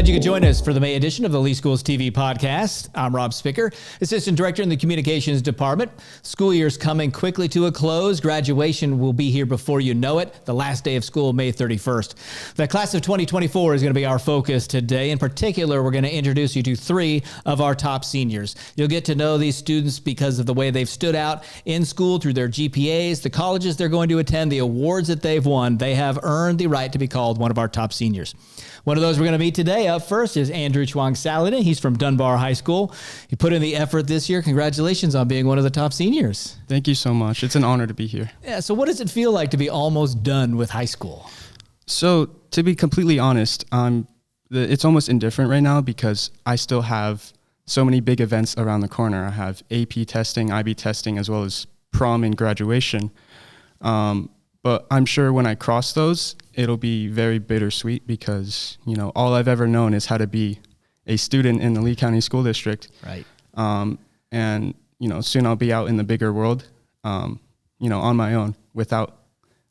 Glad you could join us for the May edition of the Lee Schools TV podcast. I'm Rob Spicker, Assistant Director in the Communications Department. School year's coming quickly to a close. Graduation will be here before you know it. The last day of school, May 31st. The class of 2024 is going to be our focus today. In particular, we're going to introduce you to three of our top seniors. You'll get to know these students because of the way they've stood out in school through their GPAs, the colleges they're going to attend, the awards that they've won. They have earned the right to be called one of our top seniors. One of those we're going to meet today up first is Andrew Chuang Saladin. He's from Dunbar High School. He put in the effort this year. Congratulations on being one of the top seniors. Thank you so much. It's an honor to be here. Yeah. So what does it feel like to be almost done with high school? So to be completely honest, it's almost indifferent right now because I still have so many big events around the corner. I have AP testing, IB testing, as well as prom and graduation. But I'm sure when I cross those, it'll be very bittersweet because, you know, all I've ever known is how to be a student in the Lee County School District. Right. And, you know, soon I'll be out in the bigger world, you know, on my own without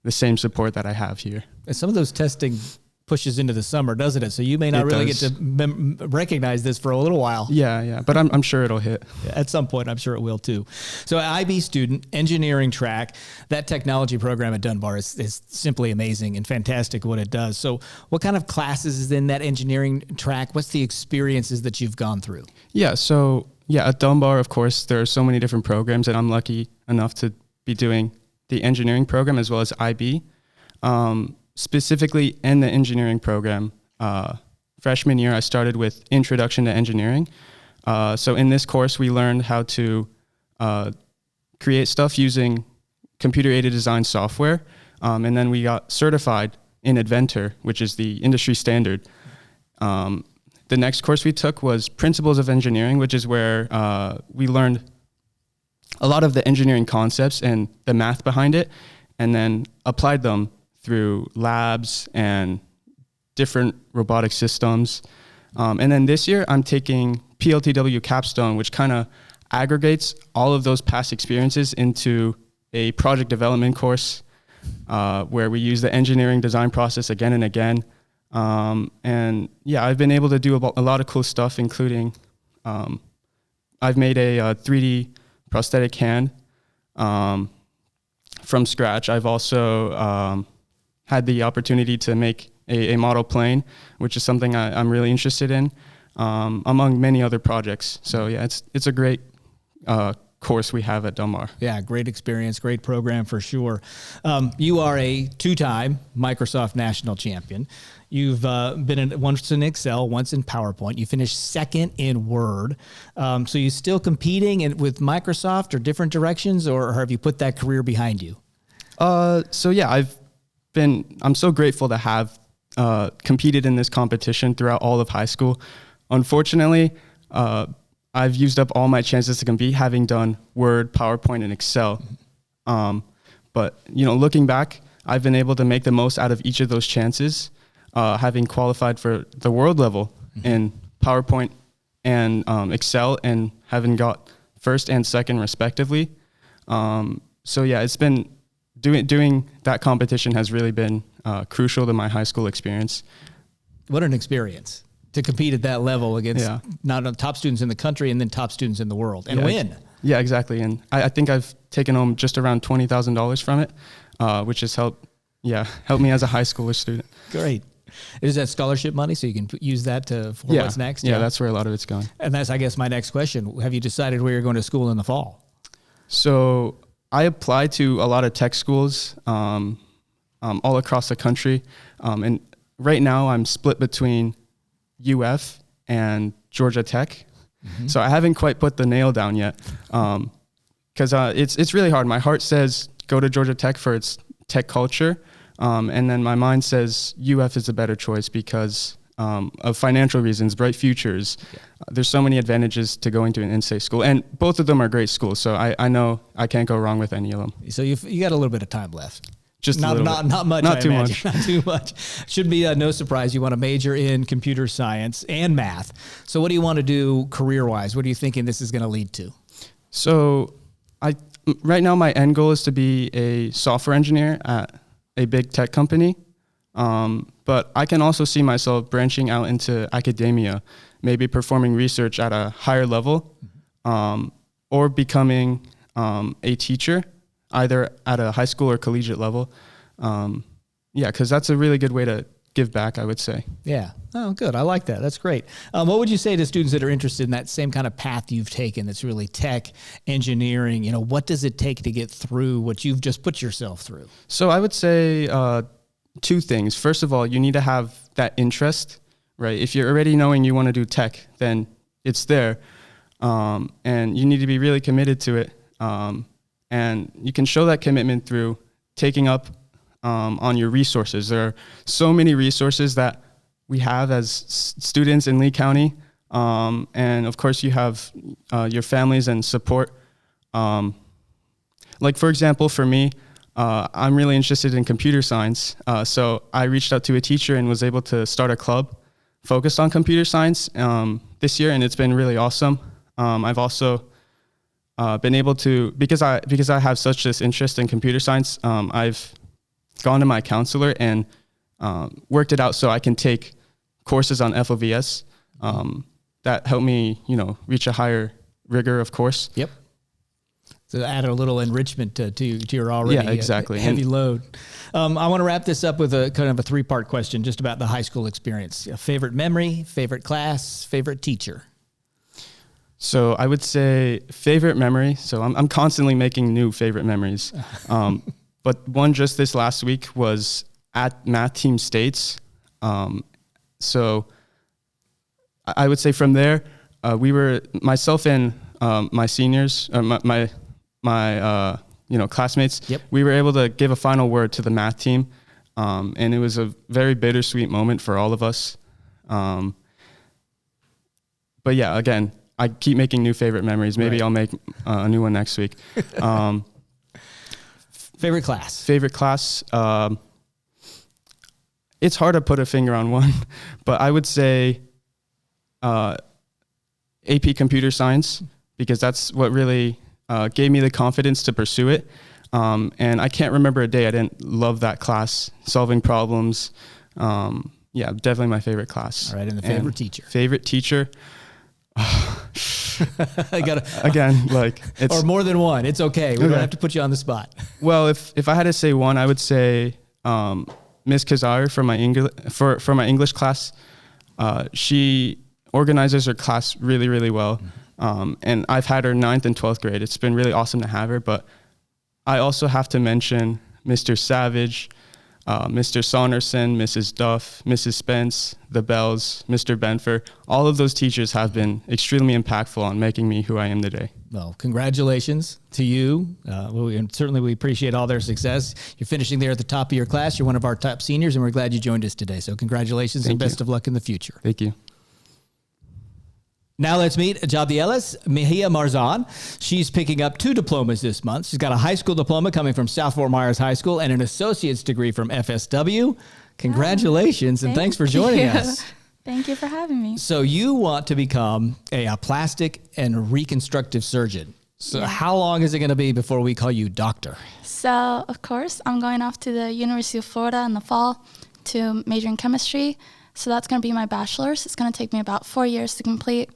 the same support that I have here. And some of those testing pushes into the summer, doesn't it? So you may not really get to recognize this for a little while. Yeah. But I'm sure it'll hit. At some point, I'm sure it will too. So IB student, engineering track, that technology program at Dunbar is simply amazing and fantastic what it does. So what kind of classes is in that engineering track? What's the experiences that you've gone through? So at Dunbar, of course, there are so many different programs, and I'm lucky enough to be doing the engineering program as well as IB. Specifically in the engineering program, freshman year, I started with Introduction to Engineering. So in this course, we learned how to create stuff using computer-aided design software. And then we got certified in Inventor, which is the industry standard. The next course we took was Principles of Engineering, which is where we learned a lot of the engineering concepts and the math behind it, and then applied them through labs and different robotic systems. And then this year, I'm taking PLTW Capstone, which kind of aggregates all of those past experiences into a project development course where we use the engineering design process again and again. And yeah, I've been able to do a lot of cool stuff, including I've made a 3D prosthetic hand from scratch. I've also had the opportunity to make a model plane, which is something I'm really interested in, among many other projects. So yeah, it's a great course we have at Dunbar. Yeah, great experience, great program for sure. You are a two-time Microsoft National Champion. You've been once in Excel, once in PowerPoint. You finished second in Word. So you still competing with Microsoft or different directions, or have you put that career behind you? So yeah, I'm so grateful to have competed in this competition throughout all of high school. Unfortunately, I've used up all my chances to compete, having done Word, PowerPoint, and Excel. But you know, looking back, I've been able to make the most out of each of those chances, having qualified for the world level in PowerPoint and Excel, and having got first and second respectively. So yeah, it's been doing that competition has really been crucial to my high school experience. What an experience to compete at that level against not only top students in the country and then top students in the world and win. Yeah, exactly. And I think I've taken home just around $20,000 from it, which has helped me as a high schooler student. Great. Is that scholarship money so you can use that for what's next? Yeah, that's where a lot of it's going. And that's, I guess, my next question. Have you decided where you're going to school in the fall? So I applied to a lot of tech schools all across the country. And right now I'm split between UF and Georgia Tech. So I haven't quite put the nail down yet because it's really hard. My heart says go to Georgia Tech for its tech culture. And then my mind says UF is a better choice because of financial reasons, bright futures. There's so many advantages to going to an in-state school, and both of them are great schools. So I know I can't go wrong with any of them. So you got a little bit of time left. Just not much. Not too much. Not too much. Should be no surprise. You want to major in computer science and math. So what do you want to do career-wise? What are you thinking this is going to lead to? So right now my end goal is to be a software engineer at a big tech company. But I can also see myself branching out into academia, maybe performing research at a higher level, or becoming a teacher, either at a high school or collegiate level. Because that's a really good way to give back, I would say. Yeah. Oh, good. I like that. That's great. What would you say to students that are interested in that same kind of path you've taken that's really tech, engineering? What does it take to get through what you've just put yourself through? So I would say two things. First of all, you need to have that interest, right? If you're already knowing you want to do tech, then it's there. And you need to be really committed to it. And you can show that commitment through taking up on your resources. There are so many resources that we have as students in Lee County. And of course you have your families and support. Like for example, for me, I'm really interested in computer science. So I reached out to a teacher and was able to start a club focused on computer science this year. And it's been really awesome. I've also been able to, because I have such this interest in computer science, I've gone to my counselor and worked it out so I can take courses on FOVS that help me, reach a higher rigor of course. Yep. So add a little enrichment to your already exactly. Heavy load. I want to wrap this up with a kind of a 3-part question just about the high school experience. Favorite memory, favorite class, favorite teacher. So I would say favorite memory. So I'm constantly making new favorite memories. But one just this last week was at Math Team States. So I would say from there, we were, myself and my seniors, my classmates, yep. We were able to give a final word to the math team. And it was a very bittersweet moment for all of us. But yeah, again, I keep making new favorite memories. Maybe I'll make a new one next week. Favorite class? Favorite class. It's hard to put a finger on one, but I would say AP Computer Science, because that's what really gave me the confidence to pursue it. And I can't remember a day I didn't love that class, solving problems. Definitely my favorite class. All right, and the favorite teacher? Favorite teacher. Again, it's, or more than one. It's okay. We don't have to put you on the spot. Well, if I had to say one, I would say Miss Kazar for my English class. She organizes her class really, really well. And I've had her 9th and 12th grade. It's been really awesome to have her. But I also have to mention Mr. Savage, Mr. Saunderson, Mrs. Duff, Mrs. Spence, the Bells, Mr. Benfer. All of those teachers have been extremely impactful on making me who I am today. Well, congratulations to you. And certainly we appreciate all their success. You're finishing there at the top of your class. You're one of our top seniors, and we're glad you joined us today. So congratulations and best of luck in the future. Thank you. Now let's meet Yabdielys Mejia Marzan. She's picking up 2 diplomas this month. She's got a high school diploma coming from South Fort Myers High School and an associate's degree from FSW. Congratulations, and thanks for joining us. Thank you for having me. So you want to become a plastic and reconstructive surgeon. So how long is it going to be before we call you doctor? So, of course, I'm going off to the University of Florida in the fall to major in chemistry. So that's going to be my bachelor's. It's going to take me about 4 years to complete.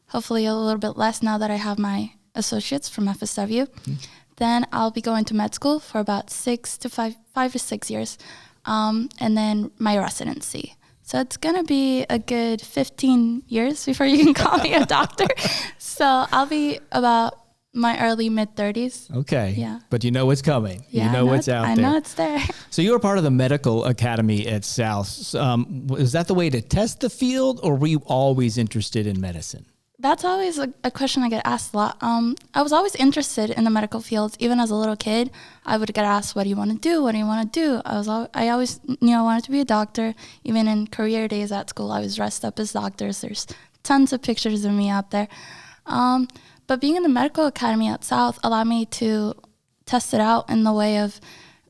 Hopefully a little bit less now that I have my associates from FSW. Mm-hmm. Then I'll be going to med school for about 5 to 6 years, and then my residency. So it's going to be a good 15 years before you can call me a doctor. So I'll be about my early mid-30s. Okay. Yeah. But you know what's coming. Yeah, you know what's out there. I know it's there. So you were part of the medical academy at South. Was that the way to test the field, or were you always interested in medicine? That's always a question I get asked a lot. I was always interested in the medical fields. Even as a little kid, I would get asked, what do you want to do? What do you want to do? I always knew I wanted to be a doctor. Even in career days at school, I was dressed up as doctors. There's tons of pictures of me out there. But being in the medical academy at South allowed me to test it out in the way of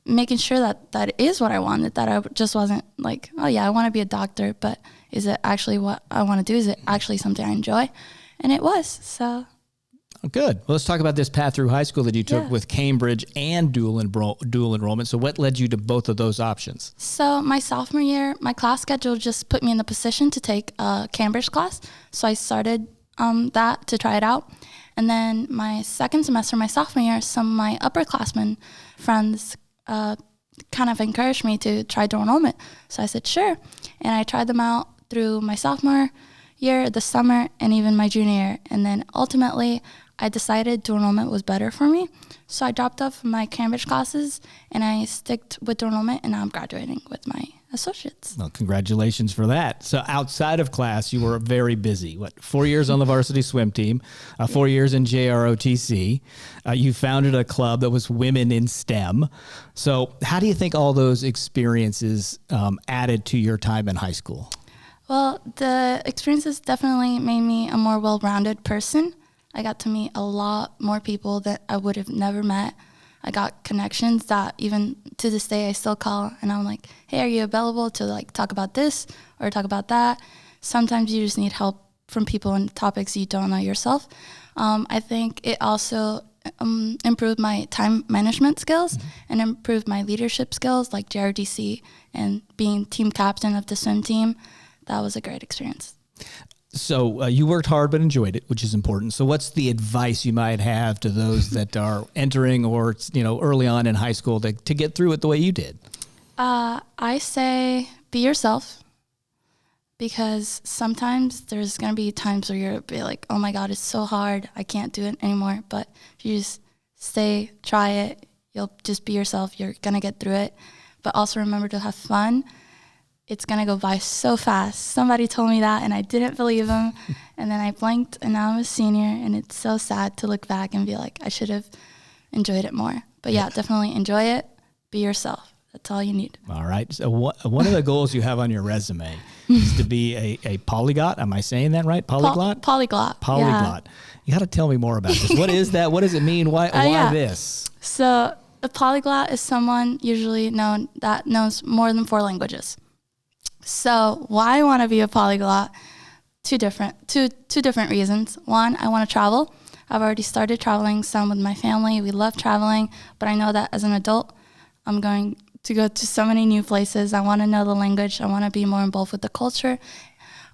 making sure that is what I wanted, that I just wasn't like, oh yeah, I want to be a doctor, but is it actually what I want to do? Is it actually something I enjoy? And it was, so. Oh, good. Well, let's talk about this path through high school that you took with Cambridge and dual enrollment. So what led you to both of those options? So my sophomore year, my class schedule just put me in the position to take a Cambridge class. So I started that to try it out. And then my second semester, my sophomore year, some of my upperclassmen friends kind of encouraged me to try dual enrollment. So I said, sure. And I tried them out through my sophomore year, the summer, and even my junior year. And then ultimately, I decided dual enrollment was better for me. So I dropped off my Cambridge classes and I sticked with dual enrollment, and now I'm graduating with my associates. Well, congratulations for that. So outside of class, you were very busy. 4 years on the varsity swim team, 4 years in JROTC. You founded a club that was Women in STEM. So how do you think all those experiences added to your time in high school? Well, the experiences definitely made me a more well-rounded person. I got to meet a lot more people that I would have never met. I got connections that even to this day I still call, and I'm like, hey, are you available to talk about this or talk about that? Sometimes you just need help from people in topics you don't know yourself. I think it also improved my time management skills and improved my leadership skills, like JRDC and being team captain of the swim team. That was a great experience. So you worked hard but enjoyed it, which is important. So what's the advice you might have to those that are entering or early on in high school to get through it the way you did? I say be yourself, because sometimes there's going to be times where you'll be like, oh my God, it's so hard. I can't do it anymore. But if you just try it, you'll just be yourself. You're going to get through it. But also remember to have fun. It's going to go by so fast. Somebody told me that and I didn't believe them. And then I blinked and now I'm a senior, and it's so sad to look back and be like, I should have enjoyed it more. But yeah, definitely enjoy it. Be yourself. That's all you need. All right. So one of the goals you have on your resume is to be a polyglot. Am I saying that right? Polyglot? Polyglot. Polyglot. Yeah. You got to tell me more about this. What is that? What does it mean? Why this? So a polyglot is someone usually known that knows more than 4 languages. So why I want to be a polyglot? Two different reasons. One, I want to travel. I've already started traveling some with my family. We love traveling, but I know that as an adult, I'm going to go to so many new places. I want to know the language. I want to be more involved with the culture.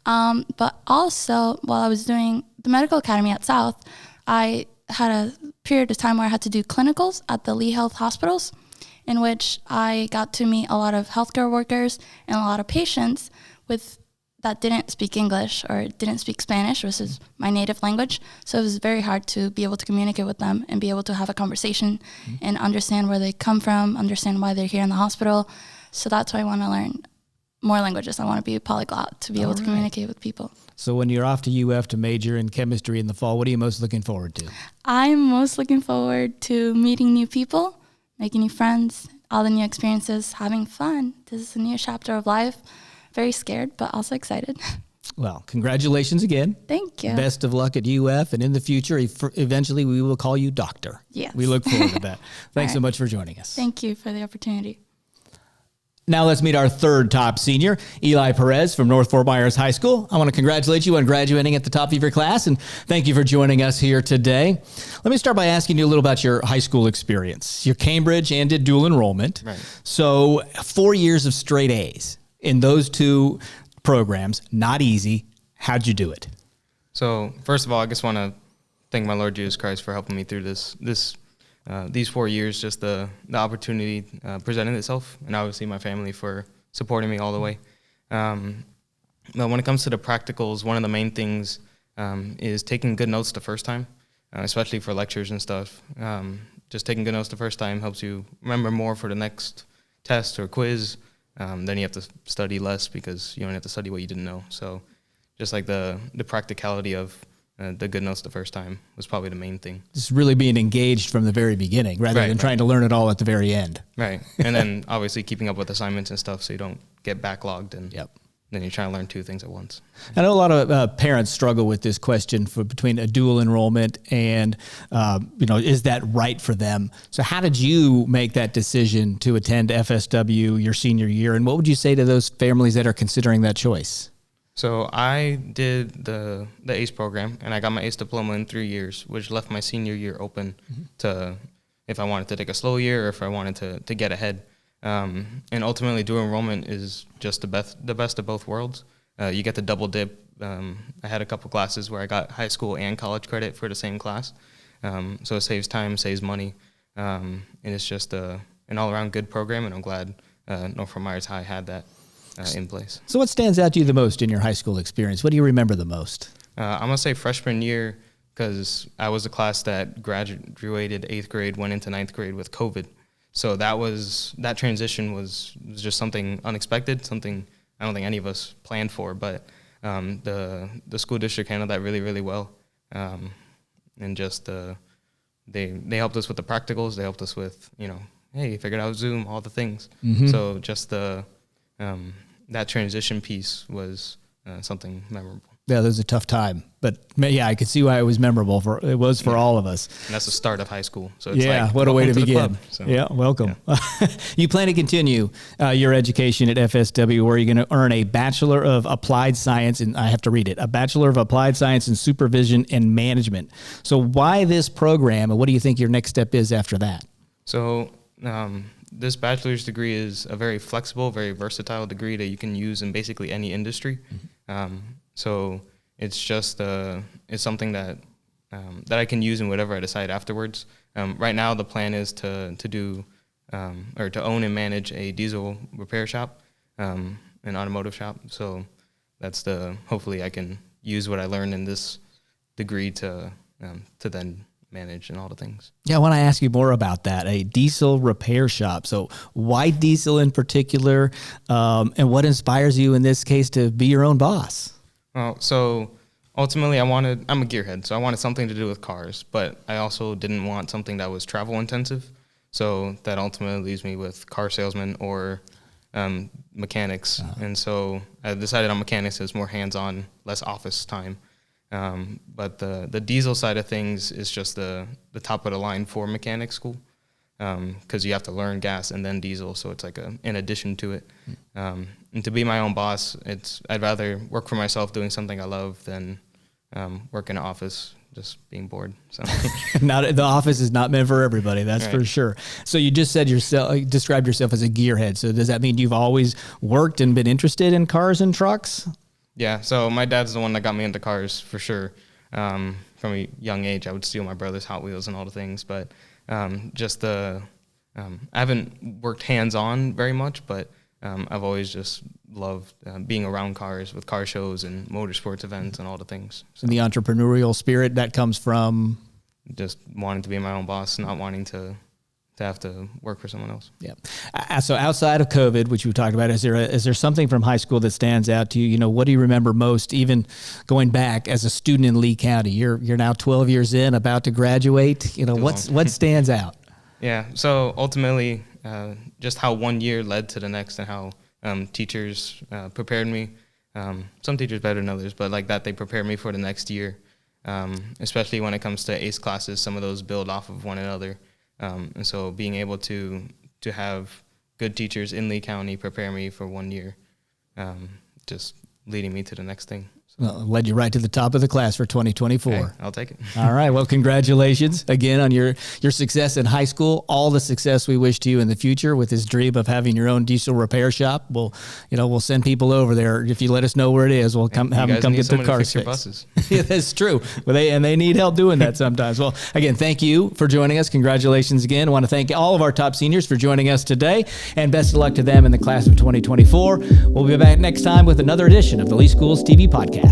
But also, while I was doing the medical academy at South, I had a period of time where I had to do clinicals at the Lee Health hospitals, in which I got to meet a lot of healthcare workers and a lot of patients that didn't speak English or didn't speak Spanish, which is my native language. So it was very hard to be able to communicate with them and be able to have a conversation and understand where they come from, understand why they're here in the hospital. So that's why I want to learn more languages. I want to be a polyglot to be able to communicate with people. So when you're off to UF to major in chemistry in the fall, what are you most looking forward to? I'm most looking forward to meeting new people, making new friends, all the new experiences, having fun. This is a new chapter of life. Very scared, but also excited. Well, congratulations again. Thank you. Best of luck at UF, and in the future, eventually we will call you doctor. Yes. We look forward to that. Thanks so much for joining us. Thank you for the opportunity. Now let's meet our third top senior, Eli Perez from North Fort Myers High School. I want to congratulate you on graduating at the top of your class, and thank you for joining us here today. Let me start by asking you a little about your high school experience. You're Cambridge and did dual enrollment. Right. So 4 years of straight A's in those two programs, not easy. How'd you do it? So first of all, I just want to thank my Lord Jesus Christ for helping me through these 4 years, just the opportunity presented itself, and obviously my family for supporting me all the way. But when it comes to the practicals, one of the main things is taking good notes the first time, especially for lectures and stuff. Just taking good notes the first time helps you remember more for the next test or quiz. Then you have to study less because you don't have to study what you didn't know. So just like the practicality of the good notes the first time was probably the main thing. Just really being engaged from the very beginning rather than trying to learn it all at the very end. Right. And then obviously keeping up with assignments and stuff so you don't get backlogged and then you're trying to learn 2 things at once. I know a lot of parents struggle with this question between a dual enrollment and, is that right for them? So how did you make that decision to attend FSW your senior year? And what would you say to those families that are considering that choice? So I did the ACE program, and I got my ACE diploma in 3 years, which left my senior year open to if I wanted to take a slow year or if I wanted to get ahead. And ultimately, dual enrollment is just the best of both worlds. You get the double dip. I had a couple classes where I got high school and college credit for the same class. So it saves time, saves money, and it's just an all-around good program, and I'm glad North Fort Myers High had that in place. So what stands out to you the most in your high school experience? What do you remember the most? I'm going to say freshman year, because I was a class that graduated 8th grade, went into 9th grade with COVID. So that transition was just something unexpected, something I don't think any of us planned for, but the school district handled that really, really well. And just they helped us with the practicals. They helped us with, hey, figured out Zoom, all the things. So just that transition piece was something memorable. Yeah, that was a tough time, but yeah, I could see why it was memorable for all of us. And that's the start of high school. So it's what a way to begin. Club, so. Yeah, welcome. Yeah. You plan to continue your education at FSW, where you're going to earn a Bachelor of Applied Science, and I have to read it, a Bachelor of Applied Science in Supervision and Management. So why this program, and what do you think your next step is after that? So this bachelor's degree is a very flexible, very versatile degree that you can use in basically any industry. So it's just it's something that I can use in whatever I decide afterwards. Right now, the plan is to do or to own and manage a diesel repair shop, an automotive shop. So that's hopefully I can use what I learned in this degree to then manage and all the things. Yeah, I want to ask you more about that, a diesel repair shop. So why diesel in particular, and what inspires you in this case to be your own boss? Well, so ultimately I'm a gearhead, so I wanted something to do with cars, but I also didn't want something that was travel intensive. So that ultimately leaves me with car salesmen or mechanics. And so I decided on mechanics as more hands-on, less office time. But the diesel side of things is just the top of the line for mechanic school, because you have to learn gas and then diesel, so it's like in addition to it. And to be my own boss, I'd rather work for myself doing something I love than work in an office just being bored. So the office is not meant for everybody, that's right. For sure. So you just said described yourself as a gearhead. So does that mean you've always worked and been interested in cars and trucks? Yeah, so my dad's the one that got me into cars for sure. From a young age, I would steal my brother's Hot Wheels and all the things, but I haven't worked hands-on very much, but I've always just loved being around cars with car shows and motorsports events and all the things. So and the entrepreneurial spirit that comes from? Just wanting to be my own boss, not wanting to have to work for someone else. Yeah. So outside of COVID, which we talked about, is there something from high school that stands out to you? What do you remember most, even going back as a student in Lee County? You're now 12 years in, about to graduate. What stands out? Yeah. So ultimately, just how 1 year led to the next, and how teachers prepared me. Some teachers better than others, but like that, they prepared me for the next year. Especially when it comes to ACE classes, some of those build off of one another. And so being able to have good teachers in Lee County prepare me for 1 year, just leading me to the next thing. Well, led you right to the top of the class for 2024. Hey, I'll take it. All right. Well, congratulations again on your success in high school. All the success we wish to you in the future with this dream of having your own diesel repair shop. We'll send people over there. If you let us know where it is, we'll have them come get their cars fixed. Yeah, that's true. Well, they need help doing that sometimes. Well, again, thank you for joining us. Congratulations again. I want to thank all of our top seniors for joining us today, and best of luck to them in the class of 2024. We'll be back next time with another edition of the Lee Schools TV Podcast.